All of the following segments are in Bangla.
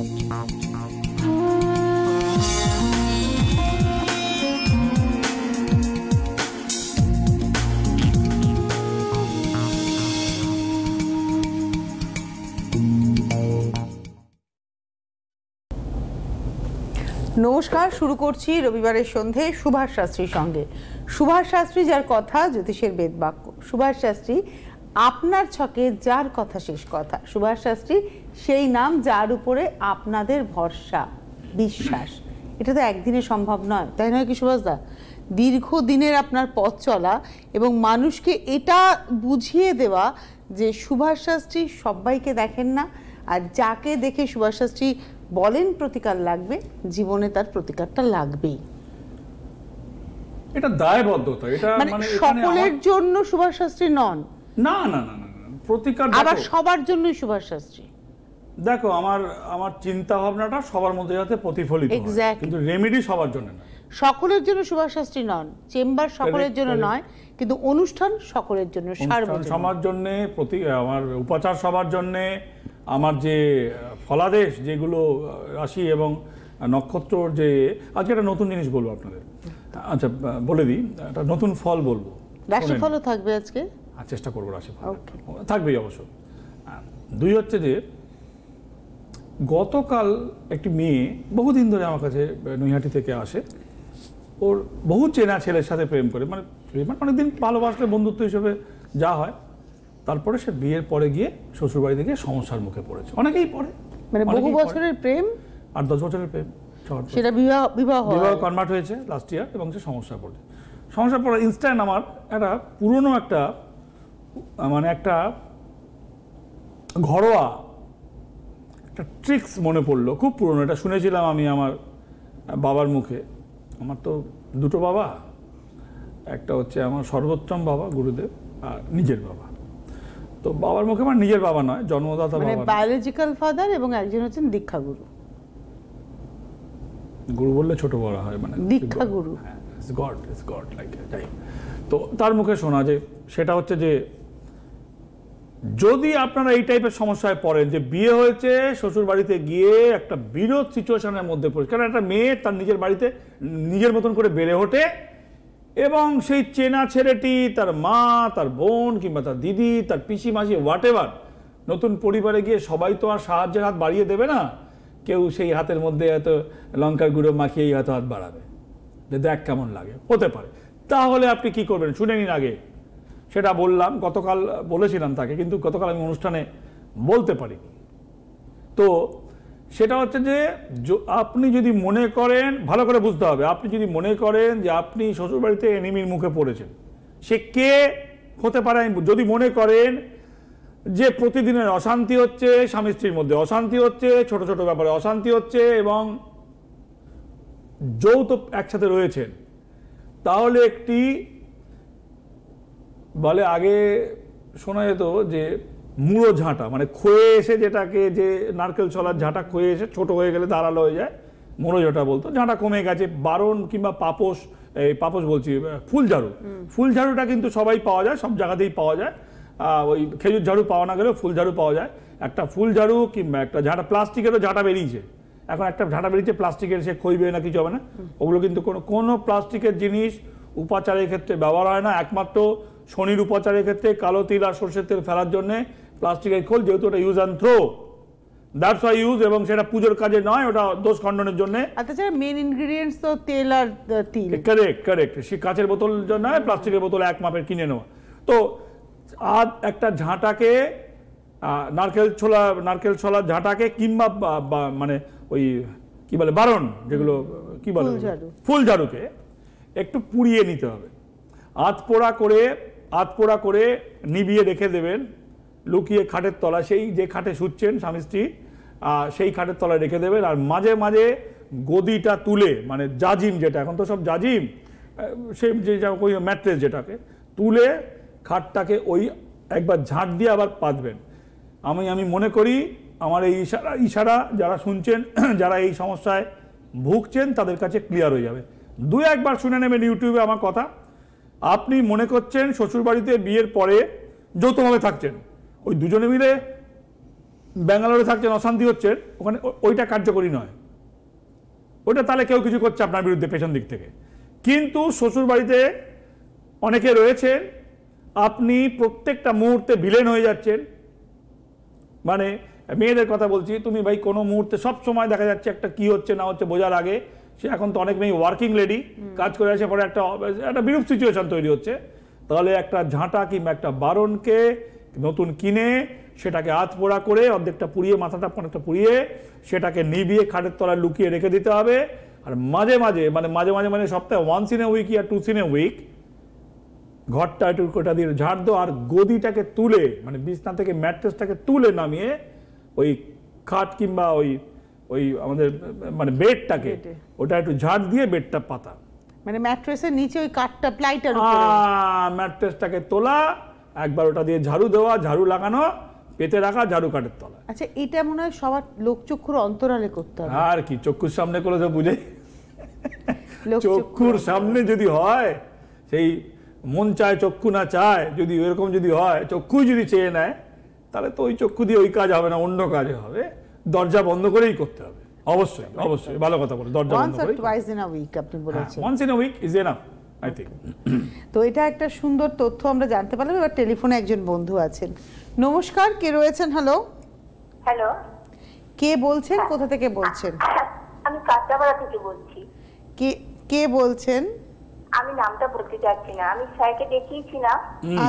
নমস্কার, শুরু করছি রবিবারের সন্ধে সুভাষ শাস্ত্রীর সঙ্গে। সুভাষ শাস্ত্রী যার কথা জ্যোতিষের বেদবাক্য। সুভাষ শাস্ত্রী আপনার ছকে যার কথা শেষ কথা। সুভাষ শাস্ত্রী সেই নাম যার উপরে আপনাদের ভরসা, বিশ্বাস। এটা তো একদিনে সম্ভব নয়, তাই নয় কি সুভাষদা? দীর্ঘদিনের আপনার পথ চলা এবং মানুষকে এটা বুঝিয়ে দেওয়া যে সুভাষ শাস্ত্রী সবাইকে দেখেন না, আর যাকে দেখে সুভাষ শাস্ত্রী বলেন প্রতিকার লাগবে, জীবনে তার প্রতিকারটা লাগবেই। এটা দায়বদ্ধতা। এটা মানে সকলের জন্য সুভাষ শাস্ত্রী নন। না না না না, প্রতিকার আবার সবার জন্যই সুভাষ শাস্ত্রী। দেখো, আমার চিন্তা ভাবনাটা সবার মধ্যে যাতে প্রতিফলিত হয়, কিন্তু রেমেডি সবার জন্য না। সকলের জন্য সুভাষ শাস্ত্রী নন, চেম্বার সকলের জন্য নয়, কিন্তু অনুষ্ঠান সকলের জন্য, সার্বজনীন সবার জন্য, আমার উপাচার সবার জন্য, আমার যে ফলাদেশ যেগুলো রাশি এবং নক্ষত্র, যে আজকে একটা নতুন জিনিস বলবো আপনাদের। আচ্ছা, বলে দিই, একটা নতুন ফল বলবো। রাশিফলও থাকবে আজকে, চেষ্টা করবো রাশিফল থাকবেই অবশ্য। দুই হচ্ছে যে গতকাল একটি মেয়ে বহুদিন ধরে আমার কাছে নৈহাটি থেকে আসে, ওর বহু চেনা ছেলের সাথে প্রেম করে, মানে অনেকদিন ভালোবাসলে বন্ধুত্ব হিসেবে যা হয়, তারপরে সে বিয়ের পরে গিয়ে শ্বশুরবাড়িতে গিয়ে সমস্যার মুখে পড়েছে। অনেকেই পড়ে, মানে বহু বছরের প্রেম, 8-10 বছরের প্রেম, সেটা বিবাহ কনভার্ট হয়েছে লাস্ট ইয়ার, এবং সে সমস্যা পড়েছে। সমস্যা পড়ার ইনস্ট্যান্ট আমার একটা পুরনো একটা ঘরোয়া একটা ট্রিক্স মনে পড়লো, খুব পুরনো। এটা শুনেছিলাম আমি আমার বাবার মুখে। আমার তো দুটো বাবা, একটা হচ্ছে আমার সর্বোত্তম বাবা গুরুদেব, আর নিজের বাবা। তো বাবার মুখে আমার নিজের বাবা নয়, জন্মদাতা বাবা, মানে বায়োলজিক্যাল ফাদার, এবং একজন হচ্ছেন দীক্ষা গুরু। গুরু বললে ছোট বড় হয়, মানে দীক্ষা গুরু, ইটস গড লাইক। যাই, তো তার মুখে শোনা যে সেটা হচ্ছে যে যদি আপনারা এই টাইপের সমস্যায় পড়েন, যে বিয়ে হয়েছে, শ্বশুর বাড়িতে গিয়ে একটা বিরোধ সিচুয়েশনের মধ্যে পড়েছে, কারণ একটা মেয়ে তার নিজের বাড়িতে নিজের মতন করে বেড়ে ওঠে, এবং সেই চেনা ছেলেটি, তার মা, তার বোন, কিংবা তার দিদি, তার পিসি, মাসি, হোয়াট এভার, নতুন পরিবারে গিয়ে সবাই তো আর সাহায্যের হাত বাড়িয়ে দেবে না। কেউ সেই হাতের মধ্যে হয়তো লঙ্কার গুঁড়ো মাখিয়েই হয়তো হাত বাড়াবে, যে দেখ কেমন লাগে, হতে পারে। তাহলে আপনি কি করবেন শুনে নিন আগে। সেটা বললাম, গতকাল বলেছিলাম তাকে, কিন্তু গতকাল আমি অনুষ্ঠানে বলতে পারিনি। তো সেটা হচ্ছে যে আপনি যদি মনে করেন, ভালো করে বুঝতে হবে, আপনি যদি মনে করেন যে আপনি শ্বশুরবাড়িতে এনিমির মুখে পড়েছেন, সে কে হতে পারে, যদি মনে করেন যে প্রতিদিনের অশান্তি হচ্ছে, স্বামী স্ত্রীর মধ্যে অশান্তি হচ্ছে, ছোট ছোট ব্যাপারে অশান্তি হচ্ছে, এবং যৌথ একসাথে রয়েছেন, তাহলে একটি বলে, আগে শোনা যেত যে মুড়ো ঝাঁটা, মানে ক্ষয়ে এসে, যেটাকে যে নারকেল ছলার ঝাঁটা ক্ষয়ে এসে ছোট হয়ে গেলে ধারালো হয়ে যায়, মুড়ো ঝাঁটা বলতো। ঝাঁটা কমে গেছে, বারণ কিংবা পাপোশ বলছি, ফুলঝাড়ু। ফুলঝাড়ুটা কিন্তু সবাই পাওয়া যায়, সব জায়গাতেই পাওয়া যায়। ওই খেজুর ঝাড়ু পাওয়া না গেলেও ফুলঝাড়ু পাওয়া যায়। একটা ফুলঝাড়ু কিংবা একটা ঝাঁটা, প্লাস্টিকেরও ঝাঁটা বেরিয়েছে এখন, একটা ঝাঁটা বেরিয়েছে প্লাস্টিকের, সে ক্ষইবে না, কিছু হবে না। ওগুলো কিন্তু কোনো প্লাস্টিকের জিনিস উপাচারের ক্ষেত্রে ব্যবহার হয় না, একমাত্র শনির উপাচারের ক্ষেত্রে কালো তিল আর সর্ষের তেল ফেলার জন্য প্লাস্টিকের খোল, যেহেতু ওটা use and throw, that's why use, এবং সেটা পুজোর কাজে নয়, ওটা দোষ খণ্ডনের জন্য। আচ্ছা, মেইন ইনগ্রেডিয়েন্টস তো তেল আর তিল। কারেক্ট। সে কাঁচের বোতল নয়, প্লাস্টিকের বোতল এক মাপের কিনে নেওয়া। তো একটা ঝাঁটাকে, নারকেল ছোলার ঝাঁটাকে, কিংবা মানে ওই কি বলে বারণ, যেগুলো কি বলে, ফুলঝাড়ুকে একটু পুড়িয়ে নিতে হবে, আধপোড়া করে নিভিয়ে রেখে দেবেন, লুকিয়ে খাটের তলা, সেই যে খাটে শুচ্ছেন স্বামী স্ত্রী, সেই খাটের তলায় রেখে দেবেন। আর মাঝে মাঝে গদিটা তুলে, মানে জাজিম, যেটা এখন তো সব জাজিম, সেই যে ওই ম্যাট্রেস, যেটাকে তুলে খাটটাকে ওই একবার ঝাঁট দিয়ে আবার পাতবেন। আমি মনে করি আমার এই ইশারা যারা শুনছেন, যারা এই সমস্যায় ভুগছেন, তাদের কাছে ক্লিয়ার হয়ে যাবে। 2-1 বার শুনে নেবেন ইউটিউবে আমার কথা। আপনি মনে করছেন শ্বশুরবাড়িতে বিয়ের পরে যৌথভাবে থাকছেন, ওই দুজনে মিলে ব্যাঙ্গালোরে থাকছেন, অশান্তি হচ্ছে, ওখানে ওইটা কার্যকরী নয়। ওটা তাহলে কেউ কিছু করছে আপনার বিরুদ্ধে পেছন দিক থেকে। কিন্তু শ্বশুর বাড়িতে অনেকে রয়েছেন, আপনি প্রত্যেকটা মুহূর্তে ভিলেন হয়ে যাচ্ছেন। মানে মেয়েদের কথা বলছি, তুমি ভাই কোনো মুহূর্তে সব সময় দেখা যাচ্ছে একটা কি হচ্ছে না হচ্ছে বোঝার আগে, সে এখন তো অনেক মেয়ে ওয়ার্কিং লেডি, কাজ করে আসে পরে একটা বিরূপ সিচুয়েশন তৈরি হচ্ছে। তাহলে একটা ঝাঁটা কিংবা একটা বারণকে নতুন কিনে সেটাকে আধ পোড়া করে অর্ধেকটা পুড়িয়ে, মাথাটা অনেকটা পুড়িয়ে সেটাকে নিভিয়ে খাটের তলায় লুকিয়ে রেখে দিতে হবে। আর মাঝে মাঝে মানে সপ্তাহে once in a week yeah twice in a week ঘরটা একটু কোটা দিয়ে ঝাড় দো, আর গদিটাকে তুলে মানে বিছনা থেকে ম্যাট্রেসটাকে তুলে নামিয়ে ওই খাট কিংবা ওই আমাদের মানে বেডটাকে ওটা একটু ঝাড় দিয়ে বেডটা পাতা, মানে ম্যাট্রেসের নিচে ওই কাঠটা প্লাইটার উপরে ম্যাট্রেসটাকে তোলা, একবার ওটা দিয়ে ঝাড়ু দেওয়া, ঝাড়ু লাগানো, পেতে রাখা, ঝাড়ু কাঠের তলা। আচ্ছা, এটা মনে হয় সবার লোকচক্ষুর অন্তরালে করতে হবে। আর কি চক্ষুর সামনে করে তো বুঝে, চক্ষুর সামনে যদি হয়, সেই মন চায় চক্ষু না চায়, যদি এরকম যদি হয়, চক্ষুই যদি চেয়ে নেয়, তাহলে তো ওই চক্ষু দিয়ে ওই কাজ হবে না, অন্য কাজে হবে। দরজা বন্ধ করেই করতে হবে। অবশ্যই অবশ্যই ভালো কথা বলে, দরজা বন্ধ করে। টুয়াইস ইন আ উইক আপনি বলেছেন। Once in a week is enough I think. তো এটা একটা সুন্দর তথ্য আমরা জানতে পারলাম। এবার টেলিফোনে একজন বন্ধু আছেন। নমস্কার, কে রয়েছেন? হ্যালো হ্যালো, কে বলছেন? কোথা থেকে বলছেন? আমি কাঁচরাপাড়া থেকে বলছি। কে বলছেন? আমি নামটা বলতে চাচ্ছি না। আমি স্যারকে দেখিয়েছিলাম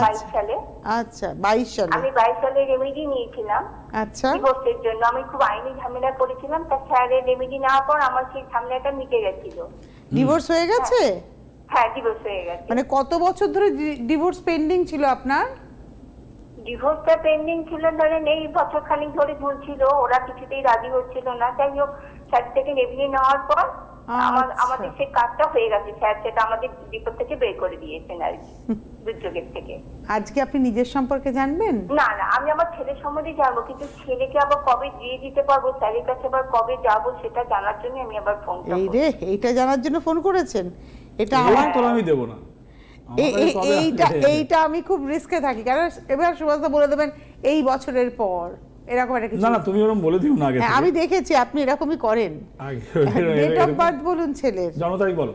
22 সালে। আচ্ছা, 22 সালে। আমি 22 সালে রেমেডি নিয়েছিলাম আচ্ছা, ডিভোর্সের জন্য। আমি খুব আইনি ঝামেলা করেছিলাম, তা স্যারের রেমেডি নেওয়ার পর আমার সেই ঝামেলাটা মিটে গেছিল। ডিভোর্স হয়ে গেছে? হ্যাঁ, ডিভোর্স হয়ে গেছে। মানে কত বছর ধরে ডিভোর্স পেন্ডিং ছিল আপনার? ডিভোর্সটা পেন্ডিং ছিল ধরেন এই বছর খানিক ধরে ঝুলছিল, ওরা কিছুতেই রাজি হচ্ছিল না। যাই হোক, স্যার থেকে রেমেডি নেওয়ার পর আমাদের সেই কাজটা হয়ে গেছে। স্যার সেটা আমাদের বিপদ থেকে বের করে দিয়েছেন আর কি, দুর্যোগের থেকে। আজকে আপনি নিজের সম্পর্কে জানবেন? না, আমি আমার ছেলের সম্বন্ধে জানবো, কিন্তু ছেলেকে আবার কবে দিয়ে দিতে পারবো, স্যারের কাছে আবার কবে যাবো, সেটা জানার জন্য আমি আবার ফোন করব। এই রে, এইটা জানার জন্য ফোন করেছেন? এটা আমার তো আমি দেব না। এইটা আমি খুব রিস্কে থাকি, কারণ এবার সুভাষদা বলে দেবেন এই বছরের পর এরকম একটা কিছু। না না, তুমি ওরকম বলে দিও না আগে। আমি দেখেছি আপনি এরকমই করেন। ডেট অফ বার্থ বলুন ছেলের। জন্ম তারিখ বলো।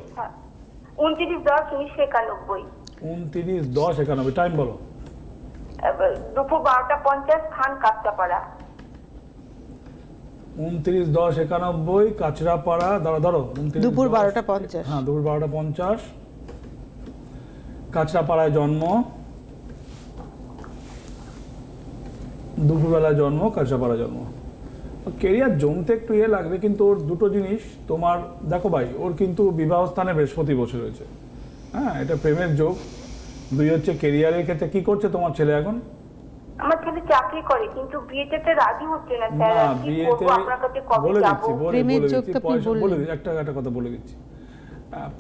29/10/1991। 29/10/91। টাইম বলো। দুপুর 12:50, খান কাঁচরাপাড়া। 29/10/91 কাঁচরাপাড়া। ধরো দুপুর 12:50। হ্যাঁ, দুপুর 12:50 কাঁচরাপাড়ায় জন্ম, দুপুরবেলা জন্ম, কাঁচরাপাড়া জন্ম। কেরিয়ার জমতে একটু লাগবে, কিন্তু ওর দুটো জিনিস তোমার দেখো ভাই, ওর কিন্তু বিবাহ স্থানে বৃহস্পতি বসে রয়েছে। হ্যাঁ, এটা প্রেমের যোগ। দুই হচ্ছে কেরিয়ারের ক্ষেত্রে কি করছে তোমার ছেলে এখন? আমার ছেলে চাকরি করে, কিন্তু বিয়েতে রাজি হচ্ছে না স্যার। না, কি বিয়েতে করব, আপনার কাছে কবে বলে যাব? দিচ্ছি বলে দিচ্ছি একটা কথা বলে দিচ্ছি।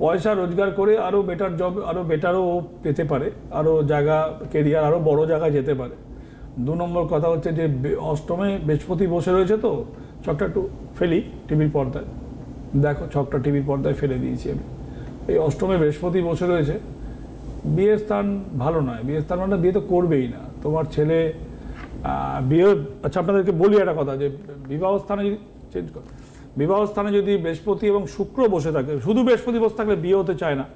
পয়সা রোজগার করে আরো বেটার জব, আরো বেটারও পেতে পারে, আরো জায়গা, কেরিয়ার আরো বড় জায়গায় যেতে পারে। 2 নম্বর কথা হচ্ছে যে অষ্টমে বৃহস্পতি বসে রয়েছে, তো ছকটা একটু ফেলি টিভির পর্দায়, দেখো ছকটা টিভির পর্দায় ফেলে দিয়েছি আমি। এই অষ্টমে বৃহস্পতি বসে রয়েছে, বিয়ের স্থান ভালো নয়। বিয়ের স্থান মানে বিয়ে তো করবেই না তোমার ছেলে। বিয়ে, আচ্ছা আপনাদেরকে বলি একটা কথা, যে বিবাহ স্থানে যদি চেঞ্জ করে, বিবাহ স্থানে যদি বৃহস্পতি এবং শুক্র বসে থাকে, শুধু বৃহস্পতি বসে থাকলে বিয়ে হতে চায় না,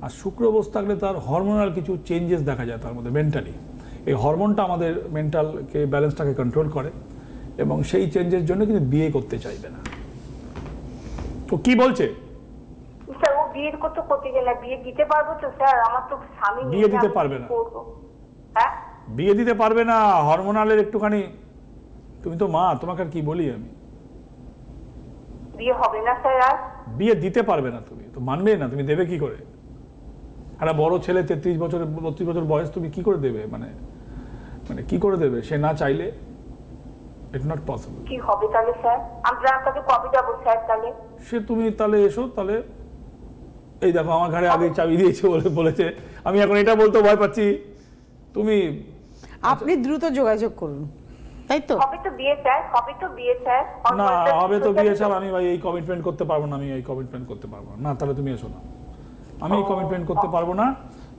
আর শুক্র বসে থাকলে তার হরমোনাল কিছু চেঞ্জেস দেখা যায় তার মধ্যে, মেন্টালি। এই হরমোনটা আমাদের মেন্টালকে, ব্যালেন্সটাকে কন্ট্রোল করে, এবং সেই চেঞ্জের জন্য কিন্তু বিয়ে করতে চাইবে না। তো কি বলছে স্যার? ও বিয়ের কথা করতে গেলে বিয়ে দিতে পারবো তো স্যার? আমার তো স্বামী নেই। বিয়ে দিতে পারবে না। হ্যাঁ, বিয়ে দিতে পারবে না, হরমোনালের একটুখানি। তুমি তো মা, তোমাকে আর কি বলি আমি? বিয়ে হবে না স্যার আর? বিয়ে দিতে পারবে না, তুমি তো মানবে না, তুমি দেবে কি করে? একটা বড় ছেলে 33 বছর 32 বছর বয়স, তুমি কি করে দেবে? মানে কি করে দেবে সে না চাইলে? It's not possible. কি হবে তাহলে স্যার? আমরা কাছে কবে যাবো স্যার তাহলে? সে তুমি তাহলে এসো, তাহলে এই দেখো আমার ঘরে আগে চাবি দিয়েছে বলেছে। আমি এখন এটা বলতে ভয় পাচ্ছি। তুমি আপনি দ্রুত যোগাযোগ করুন, তাই তো? হবে তো বিয়ে স্যার, হবে তো বিয়ে স্যার। না, হবে তো বিয়ে স্যার। আমি ভাই এই কমিটমেন্ট করতে পারবো না, আমি এই কমিটমেন্ট করতে পারবো না। তাহলে তুমি এসো না, আমি এই কমিটমেন্ট করতে পারবো না।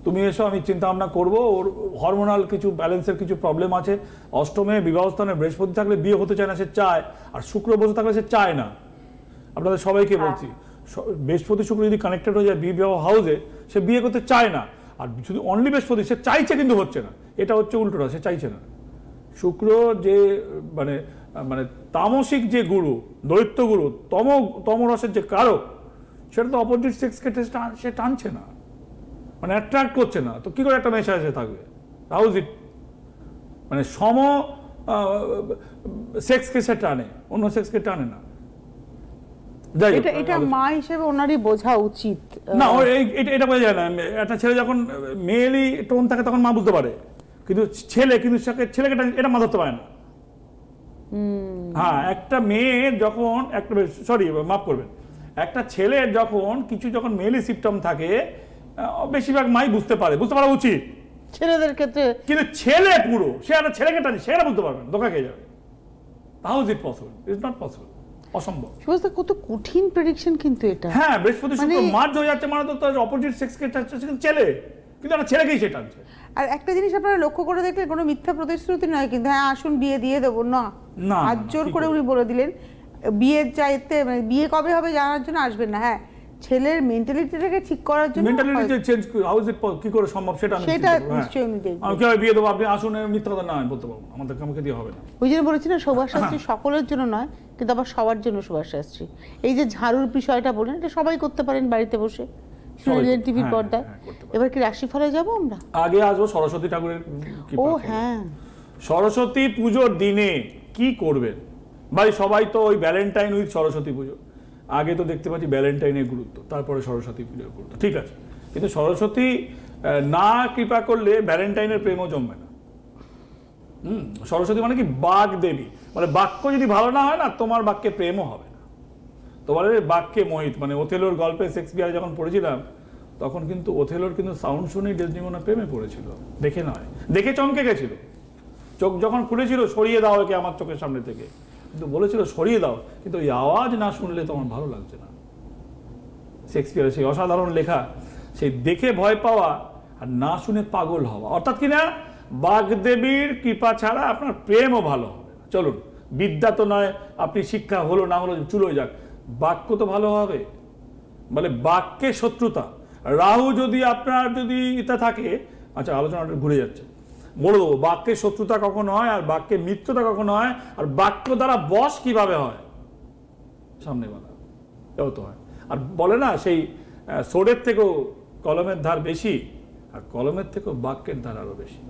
তুমি এসো, আমি চিন্তা ভাবনা করবো। ওর হরমোনাল কিছু ব্যালেন্সের কিছু প্রবলেম আছে, অষ্টমে বিবাহস্থানে বৃহস্পতি থাকলে বিয়ে হতে চায় না, সে চায়, আর শুক্র বসে থাকলে সে চায় না। আপনাদের সবাইকে বলছি, বৃহস্পতি শুক্র যদি কানেক্টেড হয়ে যায় বিবাহ হাউসে, সে বিয়ে করতে চায় না। আর শুধু অনলি বৃহস্পতি, সে চাইছে কিন্তু হচ্ছে না, এটা হচ্ছে উল্টোটা, সে চাইছে না। শুক্র যে মানে মানে তামসিক যে গুরু, দৈত্য গুরু, তমরসের যে কারক, সেটা তো অপোজিট সেক্সকে সে টানছে না, মানে অ্যাট্রাক্ট করছে না। তো কি করে একটা মেশা এসে থাকবে? হাউজ ইট, মানে সম সেক্সকে সে টানে, অন্য সেক্সকে টানে না। এটা মা হিসেবে ওনারই বোঝা উচিত না, এটা বোঝা যায় না। একটা ছেলে যখন মেয়েলি টোন থাকে তখন মা বুঝতে পারে, কিন্তু ছেলেকে এটা মা ধরতে পারে না। হ্যাঁ, একটা মেয়ে যখন মাফ করবেন, একটা ছেলের যখন মেয়েলি সিম্পটম থাকে, বেশিরভাগ মাই বুঝতে পারা উচিত ছেলেদের ক্ষেত্রে। কিন্তু ছেলে পুরো সে একটা ছেলেকে টানে, সেটা বুঝতে পারবেন, ধোকা খেয়ে যাবে। How is it possible? It's not possible, অসম্ভব। কত কঠিন প্রেডিকশন কিন্তু এটা। হ্যাঁ, বৃহস্পতি শুক্র মার্জ হয়ে যাচ্ছে, মানে তো অপোজিট সেক্সকে টানছে ছেলে, কিন্তু একটা ছেলেকেই সে টানছে। আর একটা জিনিস আপনারা লক্ষ্য করে দেখলে, কোনো মিথ্যা প্রতিশ্রুতি নয় কিন্তু, হ্যাঁ আসুন বিয়ে দিয়ে দেবো না, হাত জোর করে উনি বলে দিলেন বিয়ের চাইতে, মানে বিয়ে কবে হবে জানার জন্য আসবেন না। হ্যাঁ, ছেলের মেন্টালিটিটাকে ঠিক করার জন্য, mentality change how is it কি করে সম্ভব সেটা নিশ্চয়ই আমি দেখব। আমি কিভাবে বিয়ে দেবো, আপনি আসুন, মিথ্যা কথা না আমি বলতে পারবো, আমাকে দিয়ে হবে না। ওই জন্য বলেছি না, সুভাষ শাস্ত্রী সকলের জন্য নয়, কিন্তু আবার সবার জন্য সুভাষ শাস্ত্রী। এই যে ঝাড়ুর বিষয়টা বলেন, এটা সবাই করতে পারেন বাড়িতে বসে, টিভির পর্দায়। এবার কি রাশিফলে যাব আমরা? আগে আসবো সরস্বতী ঠাকুরের। ও হ্যাঁ, সরস্বতী পুজোর দিনে কি করবেন ভাই? সবাই তো ওই ভ্যালেন্টাইন উইথ সরস্বতী পুজো, আগে তো দেখতে পাচ্ছি ভ্যালেন্টাইনের গুরুত্ব, তারপরে সরস্বতী পুজোর গুরুত্ব, ঠিক আছে। কিন্তু সরস্বতী না কৃপা করলে ভ্যালেন্টাইনের প্রেমও জমবে না। সরস্বতী মানে কি? বাক দেবী, মানে বাক্য যদি ভালো না হয় না, তোমার বাক্যে প্রেমও হবে না, তোমার বাক্যে মোহিত। মানে ওথেলোর গল্পে শেক্সপিয়ার যখন পড়েছিলাম, তখন কিন্তু ওথেলোর কিন্তু সাউন্ড শুনেই ডেসডিমোনা প্রেমে পড়েছিল, দেখে নয়, দেখে চমকে গেছিল। চোখ যখন খুলেছিল, সরিয়ে দাও একে আমার চোখের সামনে থেকে, কিন্তু বলেছিল সরিয়ে দাও, কিন্তু ওই আওয়াজ না শুনলে তোমার ভালো লাগছে না। শেক্সপিয়ারের সেই অসাধারণ লেখা, সেই দেখে ভয় পাওয়া আর না শুনে পাগল হওয়া, অর্থাৎ কিনা বাগদেবীর কৃপা ছাড়া আপনার প্রেমও ভালো হবে না। চলুন, বিদ্যা তো নয়, আপনি শিক্ষা হলো না হলো চুলোয় যাক, বাক্য তো ভালো হবে। বলে বাক্যে শত্রুতা, রাহু যদি আপনার এটা থাকে, আচ্ছা আলোচনাটা ঘুরে যাচ্ছে, বলে দেবো বাক্যের শত্রুতা কখন হয় আর বাক্যের মিত্রতা কখন হয়, আর বাক্য দ্বারা বশ কিভাবে হয়, সামনে বলা এও তো হয়। আর বলে না, সেই সোরের থেকেও কলমের ধার বেশি, আর কলমের থেকেও বাক্যের ধার আরো বেশি,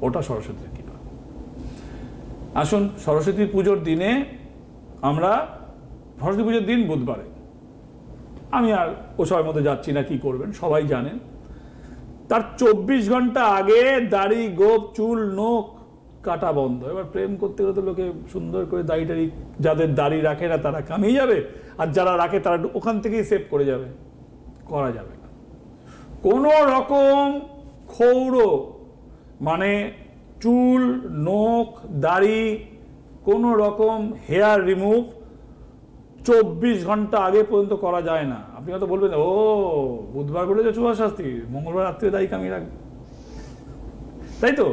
ওটা সরস্বতীর কৃপা। আসুন, সরস্বতী পুজোর দিনে আমরা, সরস্বতী পুজোর দিন বুধবারে, আমি আর ওসবের মধ্যে যাচ্ছি না, কি করবেন সবাই জানেন। তার 24 ঘন্টা আগে দাড়ি, গোপ, চুল, নখ কাটা বন্ধ। এবার প্রেম করতে গেলে তো লোকে সুন্দর করে দাড়ি, যাদের দাড়ি রাখে না তারা কামিয়ে যাবে, আর যারা রাখে তারা ওখান থেকেই সেভ করে যাবে, করা যাবে না। কোনো রকম ক্ষৌর, মানে চুল, নখ, দাড়ি, কোনো রকম হেয়ার রিমুভ 24 ঘন্টা আগে পর্যন্ত করা যায় না। আপনি হয়তো বলবেন, ও বুধবার বলে যে সুভাষ শাস্ত্রী, মঙ্গলবার রাত্রে দায়ী কামিয়ে রাখবে, তাই তো?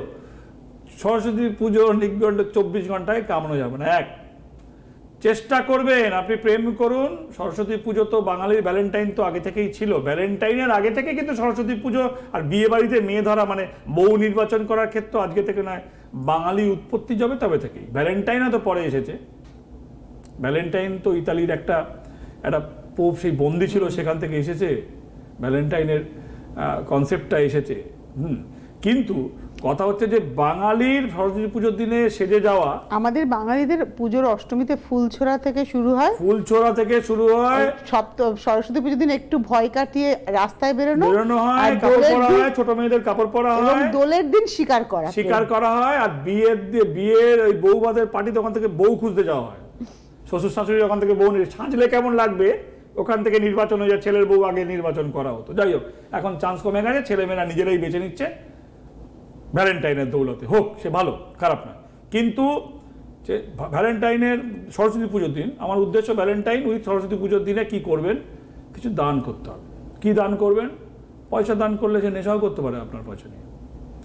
সরস্বতী পুজোর নির্ঘণ্ট 24 ঘন্টায় কামানো যাবে না। চেষ্টা করবেন, আপনি প্রেম করুন। সরস্বতী পুজো তো বাঙালির ভ্যালেন্টাইন তো আগে থেকেই ছিল, ভ্যালেন্টাইনের আগে থেকে কিন্তু সরস্বতী পুজো আর বিয়ে বাড়িতে মেয়ে ধরা, মানে বউ নির্বাচন করার ক্ষেত্রে আজকে থেকে নয়, বাঙালি উৎপত্তি যাবে তবে থেকেই। ভ্যালেন্টাইনও তো পরে এসেছে। ভ্যালেন্টাইন তো ইতালির একটা পোপ, সেই বন্দি ছিল, সেখান থেকে এসেছে ভ্যালেন্টাইনের কনসেপ্টটা এসেছে। কিন্তু কথা হচ্ছে যে বাঙালির সরস্বতী পুজোর দিনে সেজে যাওয়া, আমাদের বাঙালিদের পুজোর অষ্টমীতে ফুলছোড়া থেকে শুরু হয়, সরস্বতী পুজোর দিন একটু ভয় কাটিয়ে রাস্তায় বেরোনো হয়, ছোট মেয়েদের কাপড় পরা হয়, দোলের দিন শিকার করা হয়, আর বিয়ের ওই বউবাদের পার্টি ওখান থেকে বউ খুঁজতে যাওয়া হয়। শ্বশুর শাশুড়ি ওখান থেকে বউ সাজলে কেমন লাগবে, ওখান থেকে নির্বাচন হয়ে যায়, ছেলের বউ আগে নির্বাচন করা হতো। যাই হোক, এখন চান্স কমে গেছে, ছেলেমেয়েরা নিজেরাই বেছে নিচ্ছে ভ্যালেন্টাইনের দৌলতে, হোক সে ভালো, খারাপ নয়। কিন্তু ভ্যালেন্টাইনের সরস্বতী পুজোর দিন, আমার উদ্দেশ্য ভ্যালেন্টাইন উইথ সরস্বতী পুজোর দিনে কি করবেন, কিছু দান করতে হবে। কি দান করবেন? পয়সা দান করলে সে নেশাও করতে পারে আপনার পয়সা নিয়ে।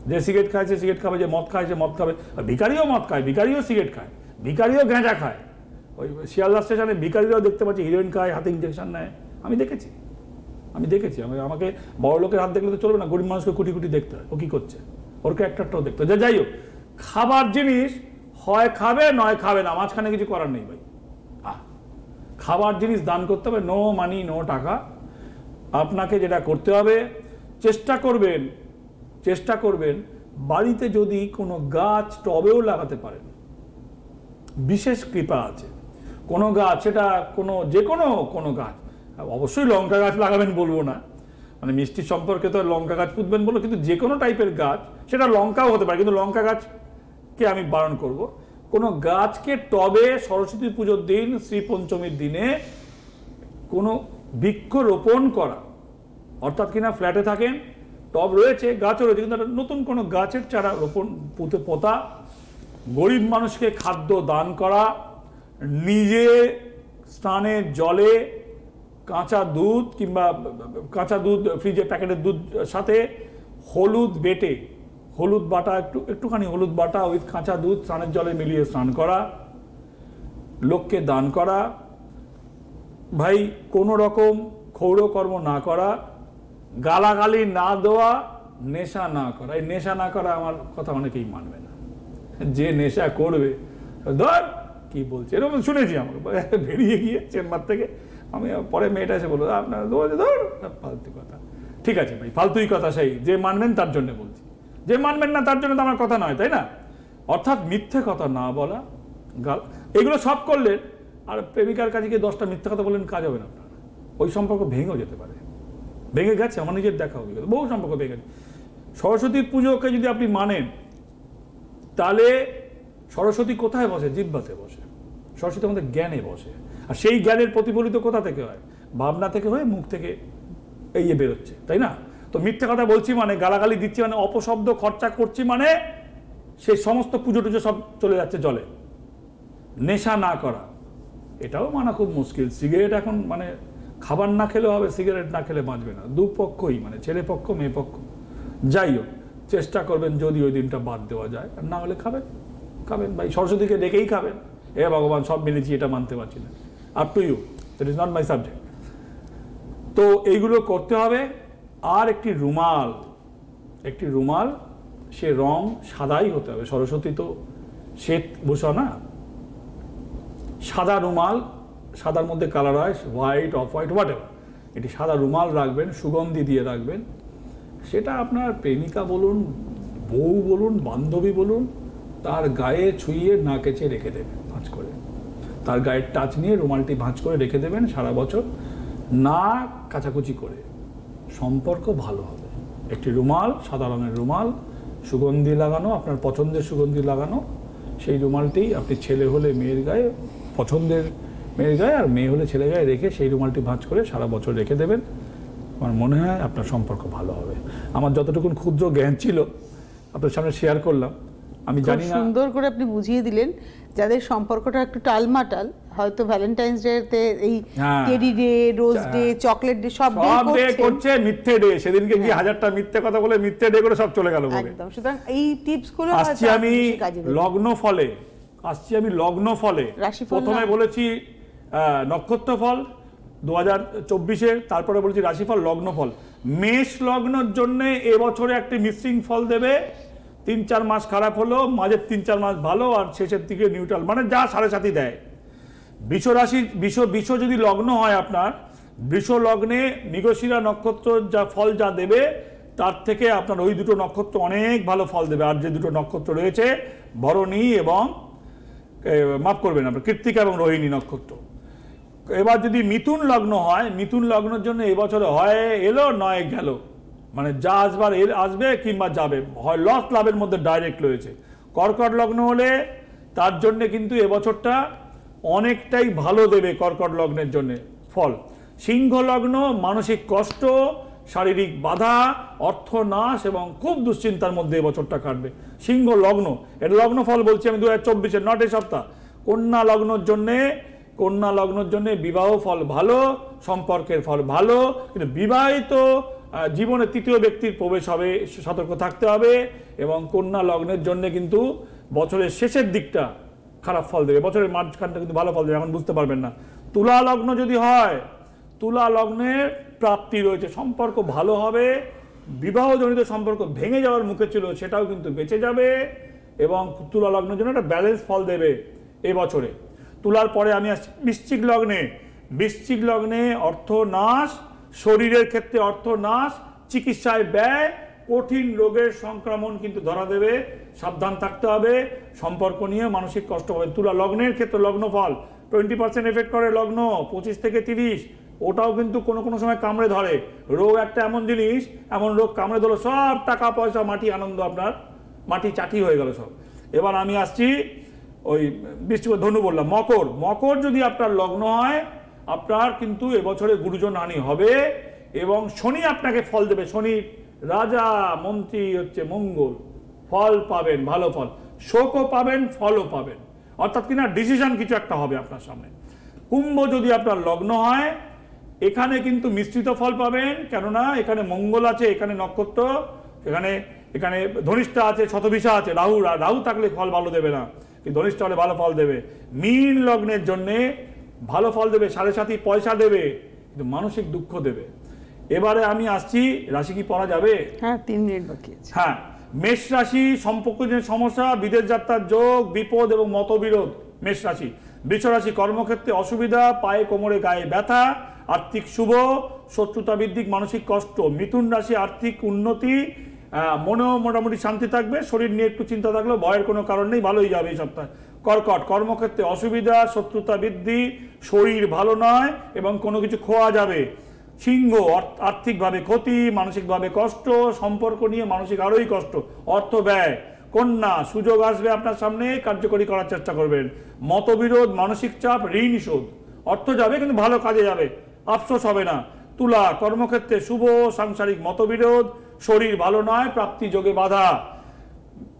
যে সিগারেট খাইছে সিগারেট খাবে, যে মদ খাইছে মদ খাবে, ভিখারিও মদ খায়, ভিখারিও সিগারেট খায়, ভিখারিও গাঁজা খায়। ওই শিয়ালদা স্টেশনে ভিখারিরাও দেখতে পাচ্ছি হিরোইন খায়, হাতে ইঞ্জেকশন নেয়, আমি দেখেছি। আমাকে বড় লোকের হাত দেখলে তো চলবে না, গরিব মানুষকে কুটি কুটি দেখতে হয়, ও কি করছে, ওর ক্যারেক্টারটাও দেখতে হয়। যাই হোক, খাবার জিনিস হয় খাবে নয় খাবে না, মাঝখানে কিছু করার নেই ভাই। খাবার জিনিস দান করতে হবে, নো মানি নো টাকা। আপনাকে যেটা করতে হবে, চেষ্টা করবেন বাড়িতে যদি কোনো গাছ টবেও লাগাতে পারেন, বিশেষ কৃপা আছে। কোনো গাছ, সেটা যে কোনো গাছ, অবশ্যই লঙ্কা গাছ লাগাবেন বলবো না, মানে মিষ্টির সম্পর্কে তো লঙ্কা গাছ পুঁতবেন বলবো, কিন্তু যে কোনো টাইপের গাছ, সেটা লঙ্কাও হতে পারে, কিন্তু লঙ্কা গাছকে আমি বারণ করব। কোনো গাছকে টবে সরস্বতী পুজোর দিন, শ্রী পঞ্চমীর দিনে কোনো বৃক্ষরোপণ করা, অর্থাৎ কিনা ফ্ল্যাটে থাকেন, টব রয়েছে, গাছও রয়েছে, কিন্তু নতুন কোনো গাছের চারা পোতা, গরিব মানুষকে খাদ্য দান করা, নিজে স্নানের জলে কাঁচা দুধ ফ্রিজে প্যাকেটের দুধ সাথে একটুখানি হলুদ বাটা উইথ কাঁচা দুধ স্নানের জলে মিলিয়ে স্নান করা, লোককে দান করা। ভাই, কোনো রকম ক্ষৌরকর্ম না করা, গালাগালি না দেওয়া, নেশা না করা। এই নেশা না করা আমার কথা অনেকেই মানবে না, যে নেশা করবে ধর কি বলছে, এরকম শুনেছি। আমাকে বেরিয়ে গিয়ে চেম্বার থেকে আমি পরে মেয়েটা এসে বললো, আপনার ধর ফালতু কথা। ঠিক আছে ভাই, ফালতুই কথা, সেই যে মানবেন তার জন্য বলছি, যে মানবেন না তার জন্য তো আমার কথা নয়, তাই না? অর্থাৎ মিথ্যে কথা না বলা, এগুলো সব করলেন, আর প্রেমিকার কাছে গিয়ে 10টা মিথ্যে কথা বললেন, কাজ হবে না আপনার। ওই সম্পর্ক ভেঙেও যেতে পারে, ভেঙে গেছে, আমার নিজের দেখা অভিজ্ঞতা, বহু সম্পর্ক ভেঙে গেছে। সরস্বতী পুজোকে যদি আপনি মানেন, তাহলে সরস্বতী কোথায় বসে? জিহ্বাতে বসে। সরস্বতী আমাদের জ্ঞানে বসে, আর সেই জ্ঞানের প্রতিফলিত কোথা থেকে হয়? ভাবনা থেকে হয়ে মুখ থেকে বেরোচ্ছে, তাই না? তো মিথ্যে কথা বলছি মানে, গালাগালি দিচ্ছি মানে, অপশব্দ খরচা করছি মানে, সেই সমস্ত পুজো টুজো সব চলে যাচ্ছে জলে। নেশা না করা, এটাও মানা খুব মুশকিল। সিগারেট এখন মানে খাবার না খেলেও হবে, সিগারেট না খেলে বাঁচবে না, দুপক্ষই, মানে ছেলে পক্ষ মেয়ে পক্ষ। যাই হোক, চেষ্টা করবেন যদি ওই দিনটা বাদ দেওয়া যায়, আর না হলে খাবেন ভাই, সরস্বতীকে ডেকেই খাবেন। ভগবান, সব মেনেছি, এটা মানতে পারছি না, up to you, that is not my subject. তো এইগুলো করতে হবে। আর একটি রুমাল, সে রং সাদাই হতে হবে। সরস্বতী তো শ্বেত ভূষা না, সাদা রুমাল, সাদার মধ্যে কালার হয় white, off white, what ever, এটি সাদা রুমাল রাখবেন, সুগন্ধি দিয়ে রাখবেন। সেটা আপনার প্রেমিকা বলুন, বউ বলুন, বান্ধবী বলুন, তার গায়ে ছুঁয়ে না কেচে রেখে দেবেন ভাঁজ করে, তার গায়ের টাচ নিয়ে রুমালটি ভাঁজ করে রেখে দেবেন সারা বছর, না কাচাকুচি করে। সম্পর্ক ভালো হবে। একটি রুমাল, সাদা রঙের রুমাল, সুগন্ধি লাগানো, আপনার পছন্দের সুগন্ধি লাগানো, সেই রুমালটি আপনি ছেলে হলে মেয়ের গায়ে, পছন্দের মেয়ের গায়ে, আর মেয়ে হলে ছেলে গায়ে রেখে সেই রুমালটি ভাঁজ করে সারা বছর রেখে দেবেন। আমার মনে হয় আপনার সম্পর্ক ভালো হবে। আমার যতটুকু ক্ষুদ্র জ্ঞান ছিল আপনার সামনে শেয়ার করলাম। আমি জানি না, সুন্দর করে আপনি বুঝিয়ে দিলেন। যাদের সম্পর্কটা একটু টালমাটাল, হয়তো ভ্যালেন্টাইন্স ডে এই teddy day, rose day, chocolate day, সব ডে করছে মিথ্যে ডে, সেদিনকে গিয়ে 1000টা মিথ্যে কথা বলে মিথ্যে ডে করে সব চলে গেল। একদম। সুতরাং এই টিপস গুলো আসছি আমি লগ্ন ফলে। প্রথমে বলেছি নক্ষত্র ফল 2024-এর, তারপরে বলেছি রাশিফল, লগ্নফল। মেষ লগ্নের জন্য এবছরে একটি মিশ্রিং ফল দেবে। 3-4 মাস খারাপ হলো, মাঝের 3-4 মাস ভালো, আর শেষের দিকে নিউট্রাল, মানে যা 7.5 দেয়। বৃষ রাশি, বৃষ যদি লগ্ন হয় আপনার, বৃষ লগ্নে মৃগশিরা নক্ষত্র যা ফল যা দেবে, তার থেকে আপনার ওই দুটো নক্ষত্র অনেক ভালো ফল দেবে। আর যে দুটো নক্ষত্র রয়েছে, ভরণী এবং মাফ করবেন আপনার কৃত্তিকা এবং রোহিণী নক্ষত্র। এবার যদি মিথুন লগ্ন হয়, মিথুন লগ্নের জন্য এবছরে হয় এলো নয় গেল, মানে যা আসবার আসবে কিংবা যাবে, হয় লস লাভের মধ্যে ডাইরেক্ট রয়েছে। কর্কট লগ্ন হলে তার জন্য কিন্তু এবছরটা অনেকটাই ভালো দেবে কর্কট লগ্নের জন্য ফল। সিংহ লগ্ন মানসিক কষ্ট, শারীরিক বাধা, অর্থনাশ এবং খুব দুশ্চিন্তার মধ্যে এবছরটা কাটবে। সিংহ লগ্ন, এটা লগ্ন ফল বলছি আমি 2024-এর, নট এই সপ্তাহ। কন্যা লগ্নের জন্য বিবাহ ফল ভালো, সম্পর্কের ফল ভালো, কিন্তু বিবাহিত জীবনে তৃতীয় ব্যক্তির প্রবেশ হবে, সতর্ক থাকতে হবে। এবং কন্যা লগ্নের জন্য কিন্তু বছরের শেষের দিকটা খারাপ ফল দেবে, বছরের মাঝখানটা কিন্তু ভালো ফল দেবে, এখন বুঝতে পারবেন না। তুলা লগ্ন যদি হয়, তুলা লগ্নের প্রাপ্তি রয়েছে, সম্পর্ক ভালো হবে, বিবাহজনিত সম্পর্ক ভেঙে যাওয়ার মুখে ছিল সেটাও কিন্তু বেঁচে যাবে এবং তুলা লগ্নের জন্য একটা ব্যালেন্স ফল দেবে এই বছরে। তুলার পরে আমি আসছি বৃশ্চিক লগ্নে। বৃশ্চিক লগ্নে অর্থ নাশ, শরীরের ক্ষেত্রে অর্থ নাশ, চিকিৎসায় ব্যয়, কঠিন রোগের সংক্রমণ কিন্তু ধরা দেবে, সাবধান থাকতে হবে। সম্পর্ক নিয়ে মানসিক কষ্ট হবে। তুলা লগ্নের ক্ষেত্রে লগ্নফল 20% এফেক্ট করে লগ্ন, 25 থেকে 30, ওটাও কিন্তু কোনো কোনো সময় কামড়ে ধরে। রোগ একটা এমন জিনিস, এমন রোগ কামড়ে ধরো সব টাকা পয়সা মাটি, আনন্দ আপনার মাটি চাটি হয়ে গেল সব। এবার আমি আসছি ওই বৃশ্চিক, ধনু বললাম। মকর, মকর যদি আপনার লগ্ন হয়, আপনার কিন্তু এবছরে গুরুজন হানি হবে এবং শনি আপনাকে ফল দেবে। শনি রাজা, মন্ত্রী হচ্ছে মঙ্গল, ফল পাবেন, ভালো ফল, শোকও পাবেন, ফলও পাবেন, অর্থাৎ কিনা ডিসিশন কিছু একটা হবে আপনার সামনে। কুম্ভ যদি আপনার লগ্ন হয়, এখানে কিন্তু মিশ্রিত ফল পাবেন, কেননা এখানে মঙ্গল আছে, এখানে নক্ষত্র, এখানে এখানে ধনিষ্ঠা আছে, শতভিষা আছে, রাহু থাকলে ফল ভালো দেবে না, কিন্তু ধনিষ্ঠা হলে ভালো ফল দেবে। মীন লগ্নের জন্যে ভালো ফল দেবে, সাড়ে সাথী পয়সা দেবে, কিন্তু মানসিক দুঃখ দেবে। এবারে আমি আসছি, রাশি কি পড়া যাবে? হ্যাঁ, 3 মিনিট বাকি আছে। হ্যাঁ, মেষ রাশি, সম্পর্কের সমস্যা, বিদেশ যাত্রার যোগ, বিপদ এবং মতবিরোধ মেষ রাশি। বৃষ রাশি, কর্মক্ষেত্রে অসুবিধা, পায়ে কোমরে গায়ে ব্যথা, আর্থিক শুভ, শত্রুতা বৃদ্ধি, মানসিক কষ্ট। মিথুন রাশি, আর্থিক উন্নতি, মনেও মোটামুটি শান্তি থাকবে, শরীর নিয়ে একটু চিন্তা থাকলেও ভয়ের কোনো কারণ নেই, ভালোই যাবে এই সপ্তাহে। কর্কট, কর্মক্ষেত্রে অসুবিধা, শত্রুতা বৃদ্ধি, শরীর ভালো নয় এবং কোনো কিছু খোয়া যাবে। সিংহ, আর্থিকভাবে ক্ষতি, মানসিকভাবে কষ্ট, সম্পর্ক নিয়ে মানসিক আরোই কষ্ট, অর্থ ব্যয়। কন্যা, সুযোগ আসবে আপনার সামনে, কার্যকরী করার চেষ্টা করবেন। মতবিরোধ, মানসিক চাপ, ঋণ শোধ, অর্থ যাবে কিন্তু ভালো কাজে যাবে, আফসোস হবে না। তুলা, কর্মক্ষেত্রে শুভ, সাংসারিক মতবিরোধ, শরীর ভালো নয়, প্রাপ্তি যোগে বাধা।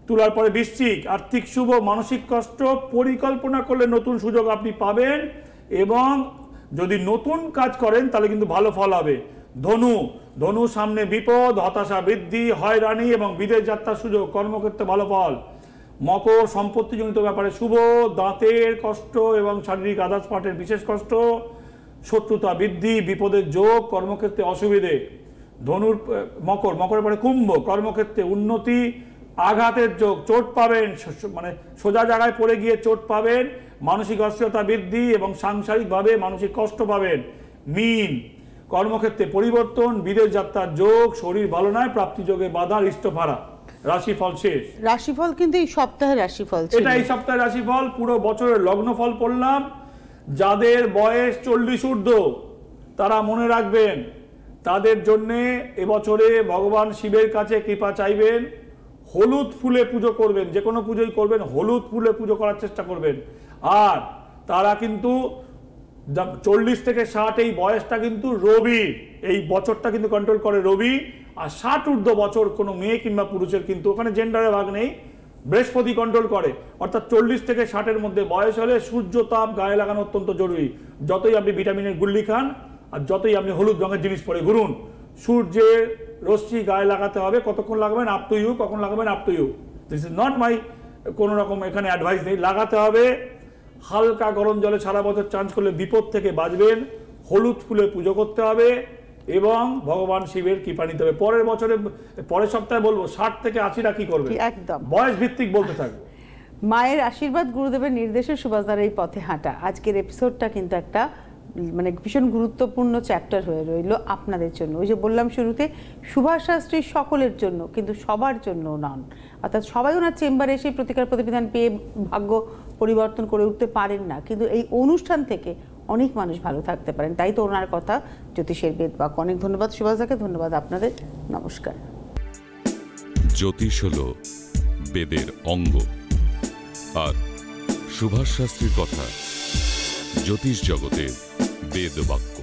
তুলার পরে বৃশ্চিক, আর্থিক শুভ, মানসিক কষ্ট, পরিকল্পনা করলে নতুন সুযোগ আপনি পাবেন এবং যদি নতুন কাজ করেন তাহলে কিন্তু ভালো ফল হবে। ধনু, ধনু সামনে বিপদ, হতাশা বৃদ্ধি, হয়রানি এবং বিদেশ যাত্রার সুযোগ, কর্মক্ষেত্রে ভালো ফল। মকর, সম্পত্তিজনিত ব্যাপারে শুভ, দাঁতের কষ্ট এবং শারীরিক আদার্স পার্টের বিশেষ কষ্ট, শত্রুতা বৃদ্ধি, বিপদের যোগ, কর্মক্ষেত্রে অসুবিধে। ধনুর মকরের পরে কুম্ভ, কর্মক্ষেত্রে উন্নতি, আঘাতের যোগ, চোট পাবেন, মানে সোজা জায়গায় পড়ে গিয়ে চোট পাবেন, মানসিক অস্থিরতা বৃদ্ধি এবং সাংসারিকভাবে মানসিক কষ্ট পাবেন। মীন, কর্মক্ষেত্রে পরিবর্তন, বিদেশ যাত্রার যোগ, শরীর ভালো নয়, প্রাপ্তি যোগে বাধা, ইষ্টফারা। রাশিফল শেষ। রাশিফল কিন্তু এই সপ্তাহের রাশিফল ছিল। এটা এই সপ্তাহের রাশিফল, পুরো বছরের লগ্নফল পড়লাম। যাদের বয়স 40 ঊর্ধ্ব তারা মনে রাখবেন, তাদের জন্যে এবছরে ভগবান শিবের কাছে কৃপা চাইবেন, হলুদ ফুলে পুজো করবেন, যে কোনো পুজোই করবেন হলুদ ফুলে পুজো করার চেষ্টা করবেন। আর তারা কিন্তু 40 থেকে 60 এই বয়সটা কিন্তু রবি, এই বছরটা কিন্তু কন্ট্রোল করে রবি। আর 60 ঊর্ধ্ব বছর কোনো মেয়ে কিংবা পুরুষের কিন্তু ওখানে জেন্ডারের ভাগ নেই, বৃহস্পতি কন্ট্রোল করে। অর্থাৎ 40 থেকে 60-এর মধ্যে বয়স হলে সূর্য তাপ গায়ে লাগানো অত্যন্ত জরুরি। যতই আপনি ভিটামিনের গুল্লি খান আর যতই আপনি হলুদ রঙের জিনিস পরে ঘুরুন, সূর্যের রশ্মি গায়ে লাগাতে হবে। কতক্ষণ লাগাবেন আপ টু ইউ, কখন লাগাবেন up to you, this is not my কোনো রকম এখানে অ্যাডভাইস নেই, লাগাতে হবে। হালকা গরম জলে সারা বছর চান করলে বিপদ থেকে বাঁচবেন। হলুদ ফুলে পুজো করতে হবে এবং ভগবান শিবের কৃপা নিতে হবে। পরের বছরে, পরের সপ্তাহে বলবো 60 থেকে 80টা কি করবে, একদম বয়স ভিত্তিক বলতে থাকবো। মায়ের আশীর্বাদ, গুরুদেবের নির্দেশে সুভাষদার এই পথে হাঁটা। আজকের এপিসোডটা কিন্তু একটা মানে ভীষণ গুরুত্বপূর্ণ চ্যাপ্টার হয়ে রইল আপনাদের জন্য। ওই যে বললাম শুরুতে, সুভাষ শাস্ত্রী সকলের জন্য কিন্তু সবার জন্য নন, অর্থাৎ সবাই ওনার চেম্বারে এসে প্রতিকার প্রতিবিধান পেয়ে ভাগ্য পরিবর্তন করে উঠতে পারেন না, কিন্তু এই অনুষ্ঠান থেকে অনেক মানুষ ভালো থাকতে পারেন। তাই তো ওনার কথা জ্যোতিষের বেদ বাক্য। অনেক ধন্যবাদ সুভাষদাকে, ধন্যবাদ আপনাদের, নমস্কার। জ্যোতিষ হল বেদের অঙ্গ, আর সুভাষ শাস্ত্রীর কথা জ্যোতিষ জগতের বেদ বাক্য।